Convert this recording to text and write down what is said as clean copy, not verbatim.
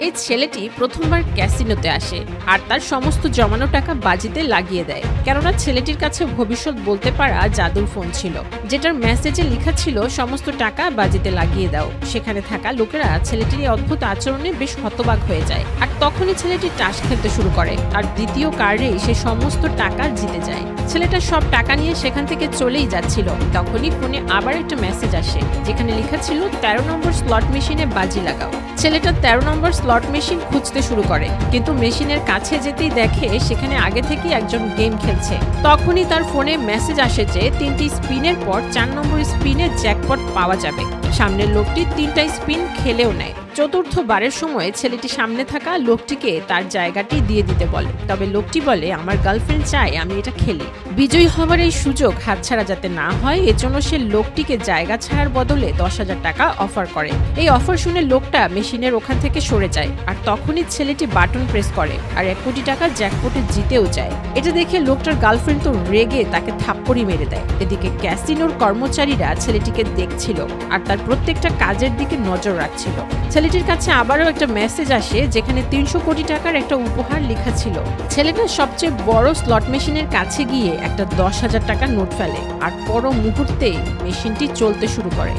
এই ছেলেটি প্রথমবার ক্যাসিনোতে আসে আর তার সমস্ত জমানো টাকা বাজিতে লাগিয়ে দেয়, কেননা ছেলেটির কাছে ভবিষ্যৎ বলতে পারা জাদুর ফোন ছিল, যেটার মেসেজে লেখা ছিল সমস্ত টাকা বাজিতে লাগিয়ে দাও। সেখানে থাকা লোকেরা ছেলেটির এই অদ্ভুত আচরণে বেশ হতবাক হয়ে যায়, আর তখনই ছেলেটি টাস খেলতে শুরু করে আর দ্বিতীয় কার্ডেই সে সমস্ত টাকা জিতে যায়। ছেলেটা সব টাকা নিয়ে সেখান থেকে চলেই যাচ্ছিল, তখনই ফোনে আবার একটা মেসেজ আসে যেখানে লেখা ছিল 13 নম্বর স্লট মেশিনে বাজি লাগাও। ছেলেটা 13 নম্বর স্লট মেশিন খুঁজতে শুরু করে, কিন্তু মেশিনের কাছে যেতেই দেখে সেখানে আগে থেকেই একজন গেম খেলছে। তখনই তার ফোনে মেসেজ আসে যে 3টি স্পিনের পর 4 নম্বর স্পিনে জ্যাকপট পাওয়া যাবে। সামনের লোকটি 3টা স্পিন খেলেও নেয়। চতুর্থ বারের সময় ছেলেটি সামনে থাকা লোকটিকে তার জায়গাটি দিয়ে দিতে বলে, তবে লোকটি বলে আমার গার্লফ্রেন্ড চায় আমি এটা খেলি। বিজয়ী হওয়ার এই সুযোগ হাতছাড়া যাতে না হয় এজন্য সে লোকটিকে জায়গা ছাড়ার বদলে 10,000 টাকা অফার করে। এই অফার শুনে লোকটা মেশিনের ওখান থেকে সরে যায়, আর তখনই ছেলেটি বাটন প্রেস করে আর 1 কোটি টাকা জ্যাকপটে জিতেও যায়। এটা দেখে লোকটার গার্লফ্রেন্ড তো রেগে তাকে থাপ্পড়ি মেরে দেয়। এদিকে ক্যাসিনোর কর্মচারীরা ছেলেটিকে দেখছিল আর তার প্রত্যেকটা কাজের দিকে নজর রাখছিল। ছেলেটির কাছে আবারও একটা মেসেজ আসে যেখানে 300 কোটি টাকার একটা উপহার লেখা ছিল। ছেলেটা সবচেয়ে বড় স্লট মেশিনের কাছে গিয়ে একটা 10,000 টাকার নোট ফেলে আর পর মুহূর্তেই মেশিনটি চলতে শুরু করে।